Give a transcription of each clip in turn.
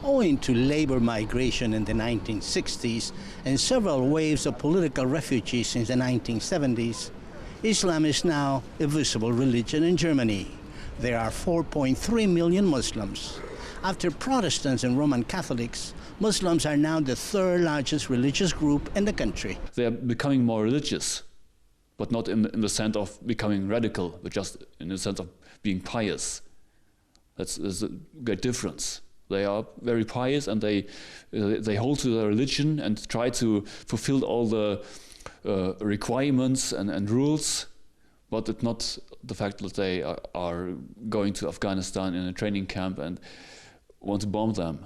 Owing to labor migration in the 1960s and several waves of political refugees since the 1970s, Islam is now a visible religion in Germany. There are 4.3 million Muslims. After Protestants and Roman Catholics, Muslims are now the third largest religious group in the country. They are becoming more religious, but not in the sense of becoming radical, but just in the sense of being pious. That's a great difference. They are very pious, and they hold to their religion and try to fulfill all the requirements and rules, but it's not the fact that they are going to Afghanistan in a training camp and want to bomb them.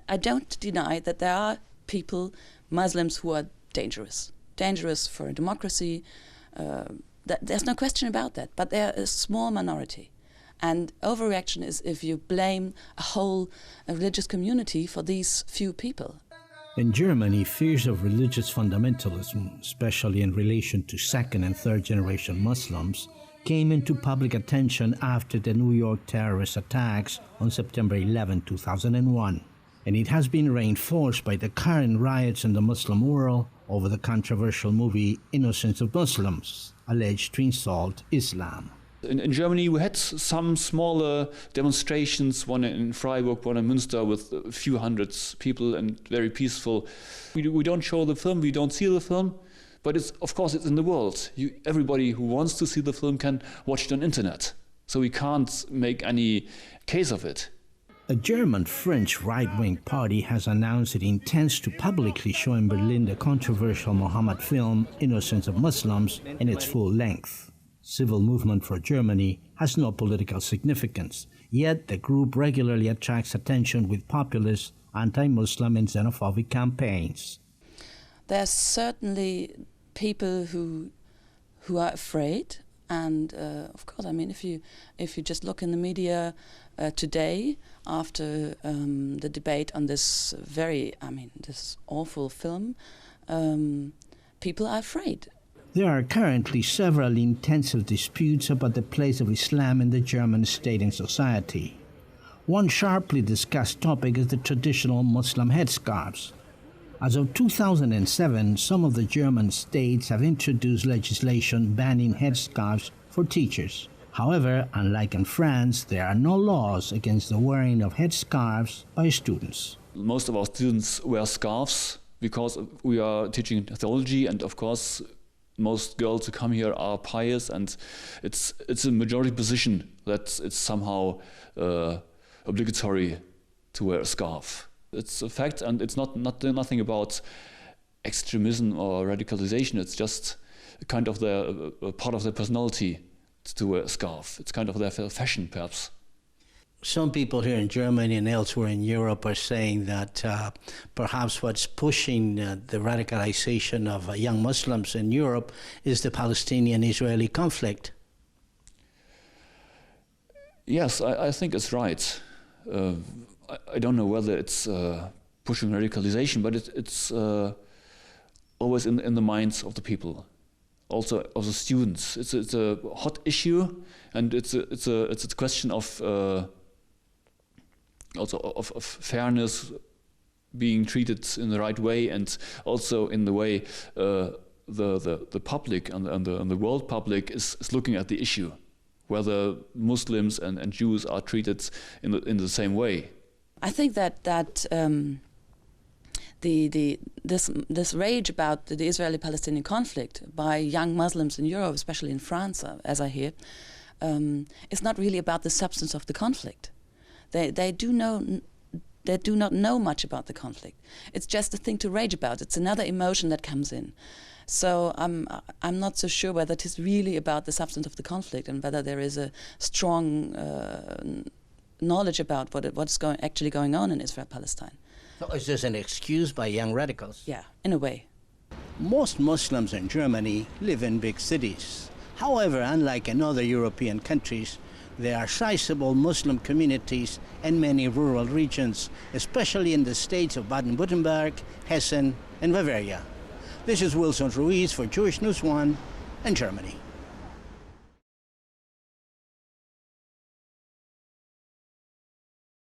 I don't deny that there are people, Muslims, who are dangerous for a democracy. There's no question about that, but they're a small minority. And overreaction is if you blame a whole religious community for these few people. In Germany, fears of religious fundamentalism, especially in relation to second and third generation Muslims, came into public attention after the New York terrorist attacks on September 11, 2001. And it has been reinforced by the current riots in the Muslim world over the controversial movie Innocence of Muslims, alleged to insult Islam. In Germany, we had some smaller demonstrations, one in Freiburg, one in Münster, with a few hundred people and very peaceful. We don't show the film, we don't see the film, but of course it's in the world. Everybody who wants to see the film can watch it on internet, so we can't make any case of it. A German fringe right-wing party has announced it intends to publicly show in Berlin the controversial Mohammad film Innocence of Muslims in its full length. Civil Movement for Germany has no political significance, yet the group regularly attracts attention with populist, anti-Muslim and xenophobic campaigns. There are certainly people who are afraid, and of course, I mean, if you just look in the media today after the debate on this this awful film, people are afraid. There are currently several intensive disputes about the place of Islam in the German state and society. One sharply discussed topic is the traditional Muslim headscarves. As of 2007, some of the German states have introduced legislation banning headscarves for teachers. However, unlike in France, there are no laws against the wearing of headscarves by students. Most of our students wear scarves because we are teaching theology, and of course most girls who come here are pious, and it's a majority position that it's somehow obligatory to wear a scarf. It's a fact, and it's nothing about extremism or radicalization. It's just kind of a part of their personality to wear a scarf. It's kind of their fashion, perhaps. Some people here in Germany and elsewhere in Europe are saying that perhaps what's pushing the radicalization of young Muslims in Europe is the Palestinian-Israeli conflict. Yes, I think it's right. I don't know whether it's pushing radicalization, but it's always in the minds of the people, also of the students. It's a hot issue, and it's a question of also of fairness, being treated in the right way, and also in the way the public and the world public is looking at the issue, whether Muslims and Jews are treated in the same way. I think that this rage about the Israeli-Palestinian conflict by young Muslims in Europe, especially in France, as I hear, is not really about the substance of the conflict. They do not know much about the conflict. It's just a thing to rage about. It's another emotion that comes in. So I'm not so sure whether it is really about the substance of the conflict and whether there is a strong knowledge about what's actually going on in Israel-Palestine. So is this an excuse by young radicals? Yeah, in a way. Most Muslims in Germany live in big cities. However, unlike in other European countries, there are sizable Muslim communities in many rural regions, especially in the states of Baden Wuertemberg, Hessen and Bavaria. This is Wilson Ruiz for Jewish News One in Germany.